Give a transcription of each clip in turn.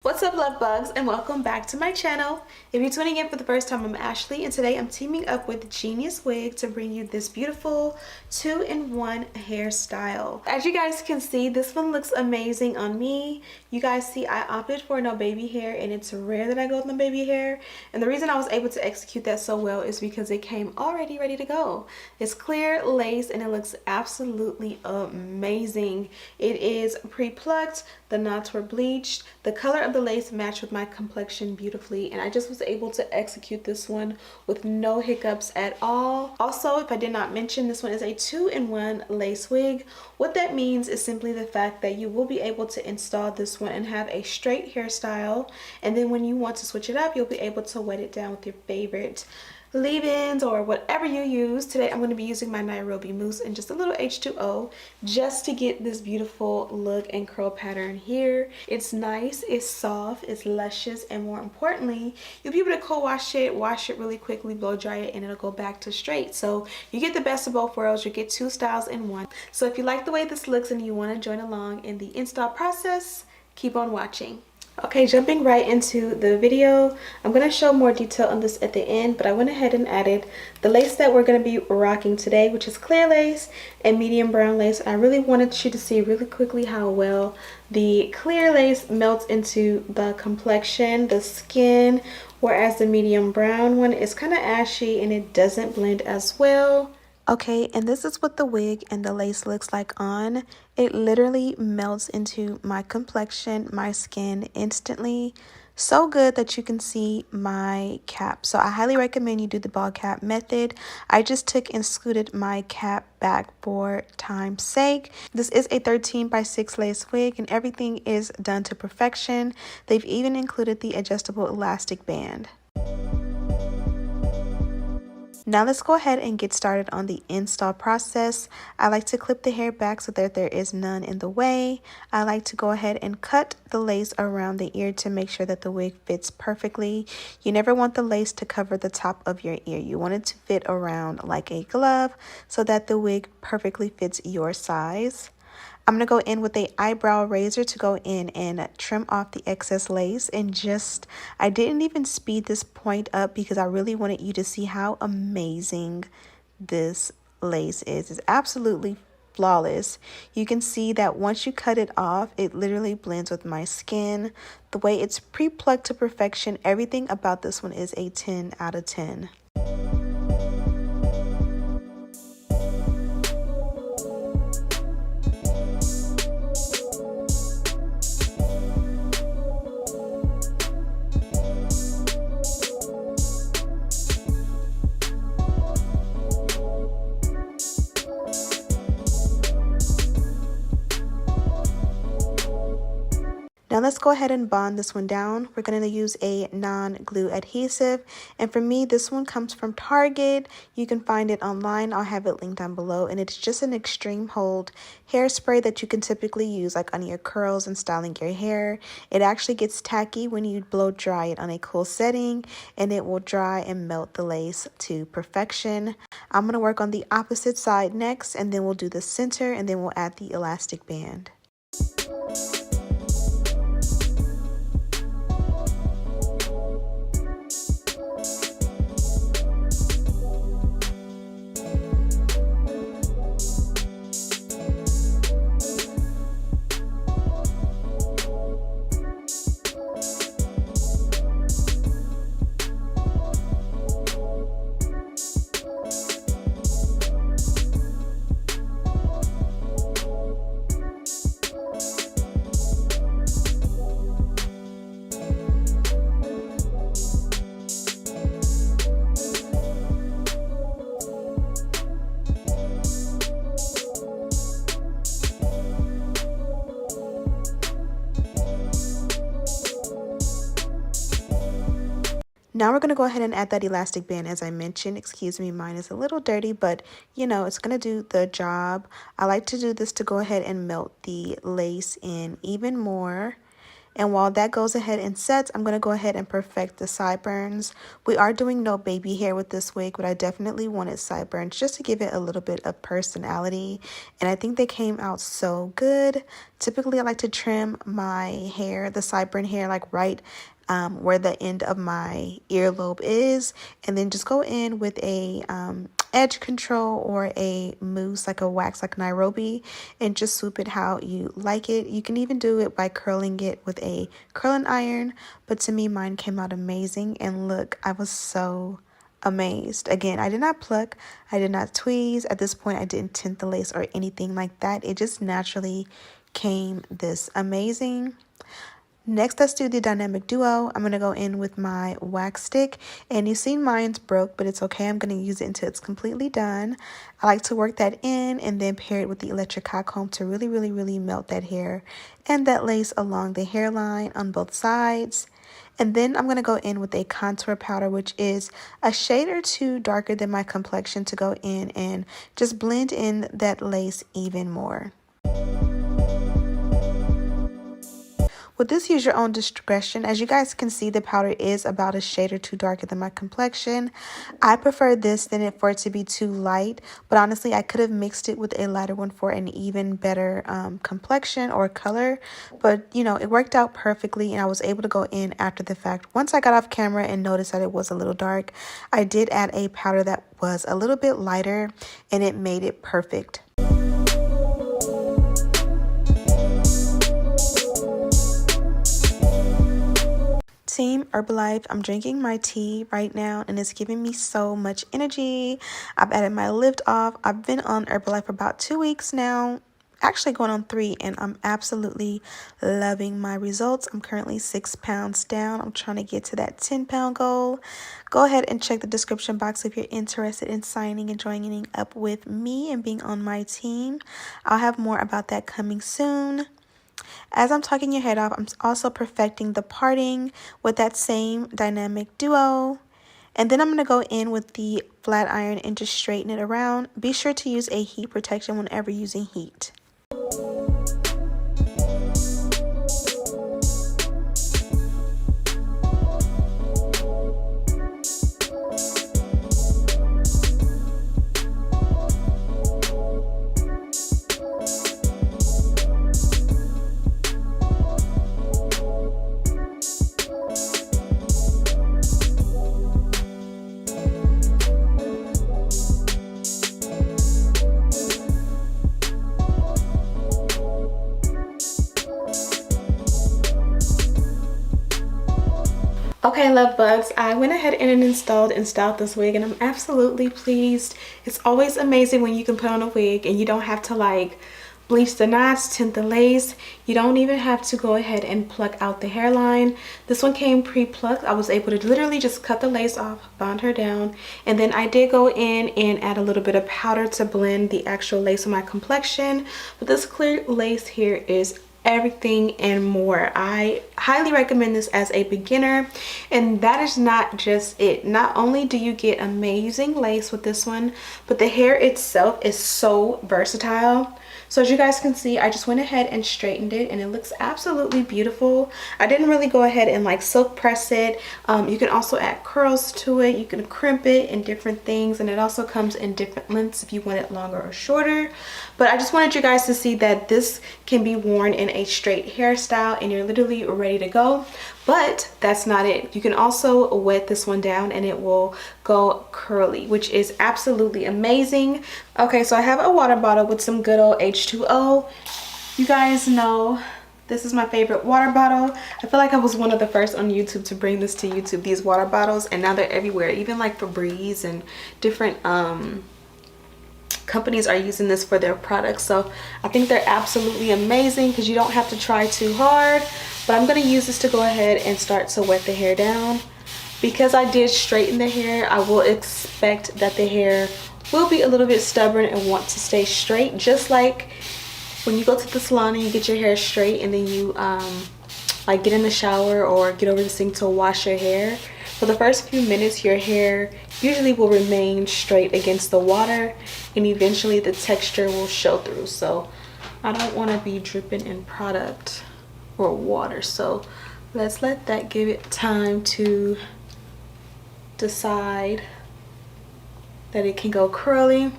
What's up, love bugs, and welcome back to my channel. If you're tuning in for the first time, I'm Ashley, and today I'm teaming up with Geniuswigs to bring you this beautiful 2-in-1 hairstyle. As you guys can see, this one looks amazing on me. You guys see I opted for no baby hair, and it's rare that I go with no baby hair, and the reason I was able to execute that so well is because it came already ready to go. It's clear lace and it looks absolutely amazing. It is pre-plucked, the knots were bleached, the color of the lace matched with my complexion beautifully, and I just was able to execute this one with no hiccups at all. Also, if I did not mention, this one is a 2-in-1 lace wig. What that means is simply the fact that you will be able to install this one and have a straight hairstyle, and then when you want to switch it up, you'll be able to wet it down with your favorite leave-ins or whatever you use. Today I'm going to be using my Nairobi mousse and just a little H2O just to get this beautiful look and curl pattern here. It's nice, it's soft, it's luscious, and more importantly, you'll be able to co-wash it, wash it really quickly, blow dry it, and it'll go back to straight. So you get the best of both worlds. You get two styles in one. So if you like the way this looks and you want to join along in the install process, keep on watching. Okay, jumping right into the video, I'm going to show more detail on this at the end, but I went ahead and added the lace that we're going to be rocking today, which is clear lace and medium brown lace. I really wanted you to see really quickly how well the clear lace melts into the complexion, the skin, whereas the medium brown one is kind of ashy and it doesn't blend as well. Okay, and this is what the wig and the lace looks like on. It literally melts into my complexion, my skin instantly. So good that you can see my cap. So I highly recommend you do the ball cap method. I just took and scooted my cap back for time's sake. This is a 13x6 lace wig and everything is done to perfection. They've even included the adjustable elastic band. Now let's go ahead and get started on the install process. I like to clip the hair back so that there is none in the way. I like to go ahead and cut the lace around the ear to make sure that the wig fits perfectly. You never want the lace to cover the top of your ear. You want it to fit around like a glove so that the wig perfectly fits your size. I'm going to go in with a eyebrow razor to go in and trim off the excess lace, and I didn't even speed this point up because I really wanted you to see how amazing this lace is. It's absolutely flawless. You can see that once you cut it off, it literally blends with my skin. The way it's pre-plucked to perfection, everything about this one is a 10 out of 10. Now let's go ahead and bond this one down. We're going to use a non-glue adhesive, and for me this one comes from Target. You can find it online. I'll have it linked down below, and it's just an extreme hold hairspray that you can typically use like on your curls and styling your hair. It actually gets tacky when you blow dry it on a cool setting, and it will dry and melt the lace to perfection. I'm going to work on the opposite side next, and then we'll do the center, and then we'll add the elastic band. Now we're going to go ahead and add that elastic band as I mentioned. Excuse me, mine is a little dirty, but you know, it's going to do the job. I like to do this to go ahead and melt the lace in even more. And while that goes ahead and sets, I'm going to go ahead and perfect the sideburns. We are doing no baby hair with this wig, but I definitely wanted sideburns just to give it a little bit of personality. And I think they came out so good. Typically, I like to trim my hair, the sideburn hair, like right where the end of my earlobe is, and then just go in with a edge control or a mousse, like a wax, like Nairobi, and just swoop it how you like it. You can even do it by curling it with a curling iron, but to me mine came out amazing. And look, I was so amazed. Again, I did not pluck, I did not tweeze. At this point I didn't tint the lace or anything like that. It just naturally came this amazing. Next, let's do the dynamic duo. I'm going to go in with my wax stick, and you see mine's broke, but it's okay. I'm going to use it until it's completely done. I like to work that in and then pair it with the electric hot comb to really melt that hair and that lace along the hairline on both sides. And then I'm going to go in with a contour powder, which is a shade or two darker than my complexion, to go in and just blend in that lace even more. With this, use your own discretion. As you guys can see, the powder is about a shade or two darker than my complexion. I prefer this than for it to be too light, but honestly, I could have mixed it with a lighter one for an even better complexion or color. But, you know, it worked out perfectly, and I was able to go in after the fact. Once I got off camera and noticed that it was a little dark, I did add a powder that was a little bit lighter, and it made it perfect. Team Herbalife, I'm drinking my tea right now and it's giving me so much energy. I've added my lift off. I've been on Herbalife for about 2 weeks now, actually going on 3, and I'm absolutely loving my results. I'm currently 6 pounds down. I'm trying to get to that 10-pound goal. Go ahead and check the description box if you're interested in signing and joining up with me and being on my team. I'll have more about that coming soon. As I'm talking your head off, I'm also perfecting the parting with that same dynamic duo. And then I'm going to go in with the flat iron and just straighten it around. Be sure to use a heat protection whenever using heat. Okay, love bugs, I went ahead and installed and styled this wig, and I'm absolutely pleased. It's always amazing when you can put on a wig and you don't have to like bleach the knots, tint the lace. You don't even have to go ahead and pluck out the hairline. This one came pre-plucked. I was able to literally just cut the lace off, bond her down, and then I did go in and add a little bit of powder to blend the actual lace on my complexion. But this clear lace here is everything and more. I highly recommend this as a beginner, and that is not just it. Not only do you get amazing lace with this one, but the hair itself is so versatile. So as you guys can see, I just went ahead and straightened it, and it looks absolutely beautiful. I didn't really go ahead and like silk press it. You can also add curls to it. You can crimp it and different things, and it also comes in different lengths if you want it longer or shorter. But I just wanted you guys to see that this can be worn in a straight hairstyle and you're literally ready to go. But that's not it. You can also wet this one down and it will go curly, which is absolutely amazing. Okay, so I have a water bottle with some good old H2O. You guys know this is my favorite water bottle. I feel like I was one of the first on YouTube to bring this to YouTube, these water bottles, and now they're everywhere. Even like Febreze and different companies are using this for their products. So I think they're absolutely amazing because you don't have to try too hard. But I'm going to use this to go ahead and start to wet the hair down. Because I did straighten the hair, I will expect that the hair will be a little bit stubborn and want to stay straight, just like when you go to the salon and you get your hair straight and then you like get in the shower or get over the sink to wash your hair. For the first few minutes, your hair usually will remain straight against the water, and eventually the texture will show through. So I don't want to be dripping in product or water. So let's let that give it time to decide that it can go curly.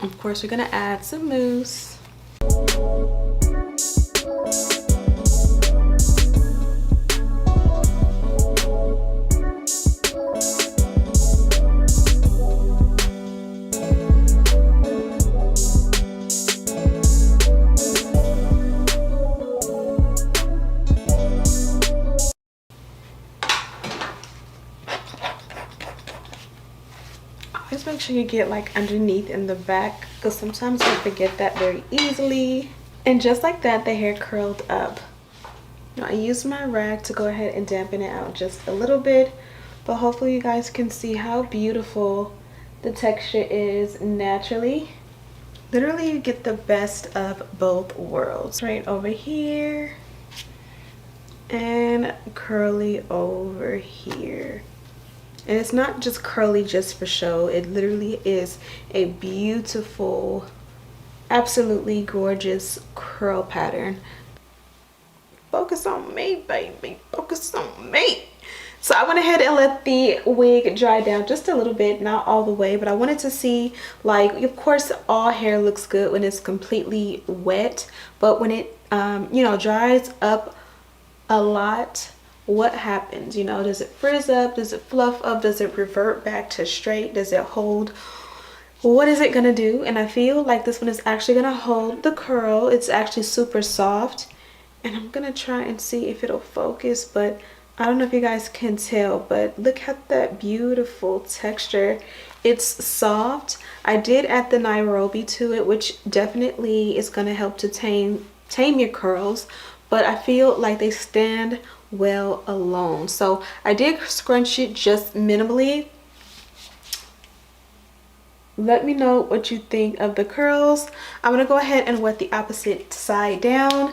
Of course, we're gonna add some mousse. Always make sure you get like underneath in the back, because sometimes I forget that very easily. And just like that, the hair curled up. Now I used my rag to go ahead and dampen it out just a little bit, but hopefully you guys can see how beautiful the texture is naturally. Literally, you get the best of both worlds. Right over here and curly over here. And it's not just curly just for show. It literally is a beautiful, absolutely gorgeous curl pattern. Focus on me, baby. Focus on me. So I went ahead and let the wig dry down just a little bit, not all the way, but I wanted to see, like, of course all hair looks good when it's completely wet, but when it you know, dries up a lot, what happens? You know, does it frizz up? Does it fluff up? Does it revert back to straight? Does it hold? What is it gonna do? And I feel like this one is actually gonna hold the curl. It's actually super soft, and I'm gonna try and see if it'll focus, but I don't know if you guys can tell, but look at that beautiful texture. It's soft. I did add the Nairobi to it, which definitely is gonna help to tame your curls, but I feel like they stand well alone. So I did scrunch it just minimally. Let me know what you think of the curls. I'm gonna go ahead and wet the opposite side down.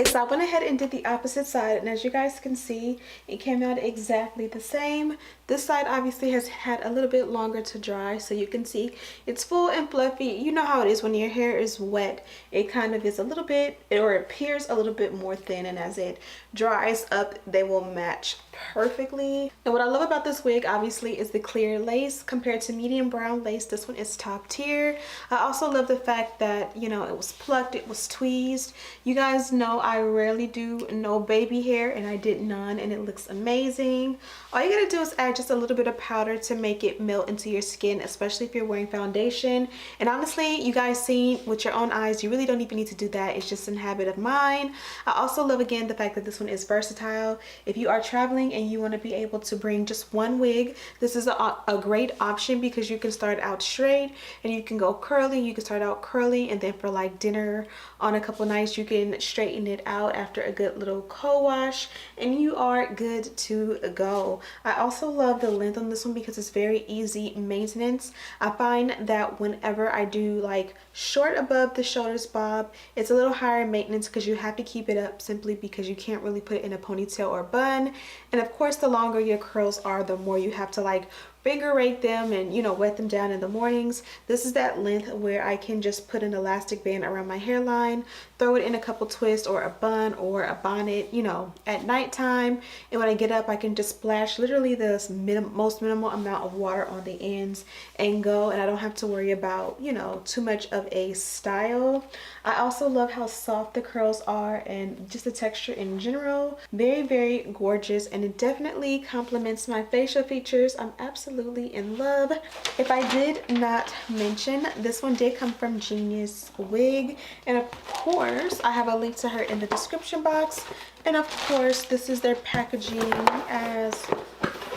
So I went ahead and did the opposite side, and as you guys can see, it came out exactly the same. This side obviously has had a little bit longer to dry, so you can see it's full and fluffy. You know how it is when your hair is wet, it kind of is a little bit, or it appears a little bit more thin, and as it dries up, they will match perfectly. And what I love about this wig obviously is the clear lace compared to medium brown lace. This one is top tier. I also love the fact that, you know, it was plucked, it was tweezed. You guys know I rarely do no baby hair, and I did none, and it looks amazing. All you gotta do is add just a little bit of powder to make it melt into your skin, especially if you're wearing foundation. And honestly, you guys see with your own eyes, you really don't even need to do that. It's just a habit of mine. I also love, again, the fact that this one is versatile. If you are traveling and you want to be able to bring just one wig, this is a great option, because you can start out straight and you can go curly. You can start out curly, and then for like dinner on a couple nights, you can straighten it out after a good little co-wash, and you are good to go. I also love the length on this one because it's very easy maintenance. I find that whenever I do like short above the shoulders bob, it's a little higher maintenance because you have to keep it up, simply because you can't really put it in a ponytail or bun. And of course, the longer your curls are, the more you have to like finger rake them and, you know, wet them down in the mornings. This is that length where I can just put an elastic band around my hairline, throw it in a couple twists or a bun or a bonnet, you know, at nighttime, and when I get up, I can just splash literally the most minimal amount of water on the ends and go, and I don't have to worry about, you know, too much of a style. I also love how soft the curls are, and just the texture in general. Very, very gorgeous, and it definitely complements my facial features. I'm absolutely in love. If I did not mention, this one did come from Geniuswigs, and of course I have a link to her in the description box. And of course, this is their packaging as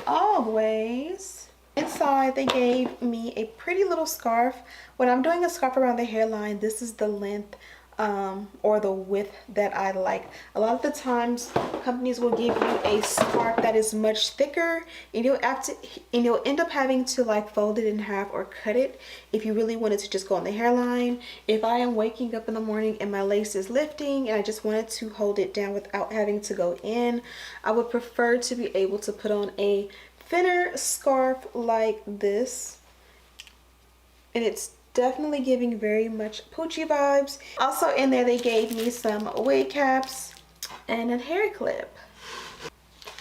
always. Inside, they gave me a pretty little scarf. When I'm doing a scarf around the hairline, this is the length or the width that I like. A lot of the times companies will give you a scarf that is much thicker, and you'll end up having to like fold it in half or cut it if you really wanted to just go on the hairline. If I am waking up in the morning and my lace is lifting and I just wanted to hold it down without having to go in, I would prefer to be able to put on a thinner scarf like this, and it's definitely giving very much Poochie vibes. Also in there, they gave me some wig caps and a hair clip.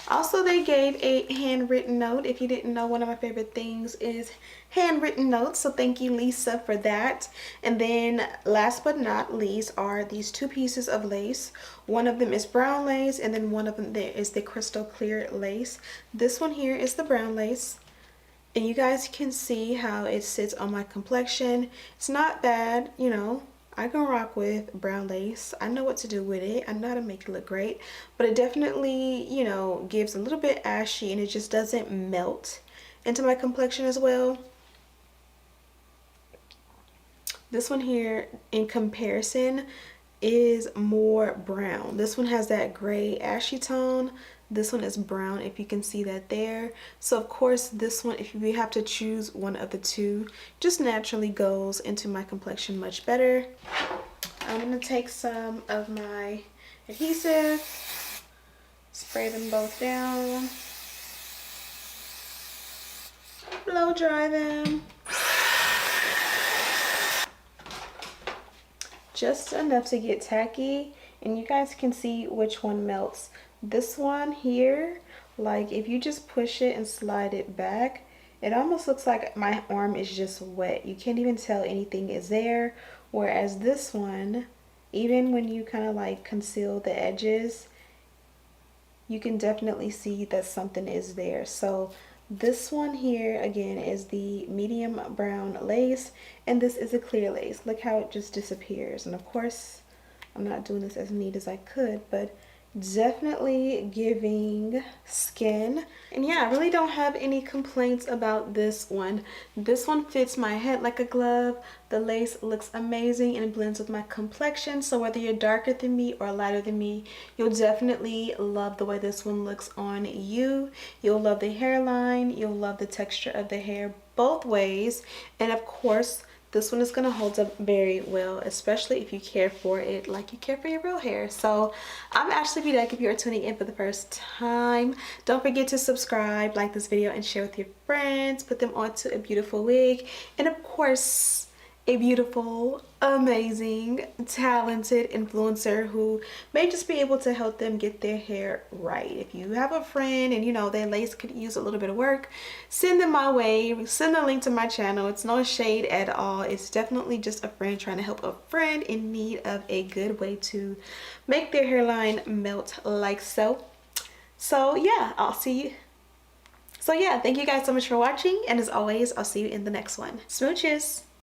Also, they gave a handwritten note. If you didn't know, one of my favorite things is handwritten notes, so thank you, Lisa, for that. And then last but not least are these two pieces of lace. One of them is brown lace, and then one of them there is the crystal clear lace. This one here is the brown lace, and you guys can see how it sits on my complexion. It's not bad, you know. I can rock with brown lace. I know what to do with it. I know how to make it look great, but it definitely, you know, gives a little bit ashy, and it just doesn't melt into my complexion as well. This one here, in comparison, is more brown. This one has that gray ashy tone. This one is brown, if you can see that there. So of course this one, if you have to choose one of the two, just naturally goes into my complexion much better. I'm gonna take some of my adhesive, spray them both down, blow dry them. Just enough to get tacky, and you guys can see which one melts. This one here, like if you just push it and slide it back, it almost looks like my arm is just wet. You can't even tell anything is there. Whereas this one, even when you kind of like conceal the edges, you can definitely see that something is there. So this one here again is the medium brown lace, and this is a clear lace. Look how it just disappears. And of course I'm not doing this as neat as I could, but definitely giving skin. And yeah, I really don't have any complaints about this one. This one fits my head like a glove. The lace looks amazing and it blends with my complexion, so whether you're darker than me or lighter than me, you'll definitely love the way this one looks on you. You'll love the hairline, you'll love the texture of the hair both ways, and of course this one is going to hold up very well, especially if you care for it like you care for your real hair. So I'm Ashley Bedeck. If you are tuning in for the first time, don't forget to subscribe, like this video, and share with your friends. Put them onto a beautiful wig, and of course a beautiful, amazing, talented influencer who may just be able to help them get their hair right. If you have a friend and you know their lace could use a little bit of work, send them my way. Send a link to my channel. It's no shade at all. It's definitely just a friend trying to help a friend in need of a good way to make their hairline melt like so. So yeah, I'll see you. So yeah, thank you guys so much for watching, and as always, I'll see you in the next one. Smooches!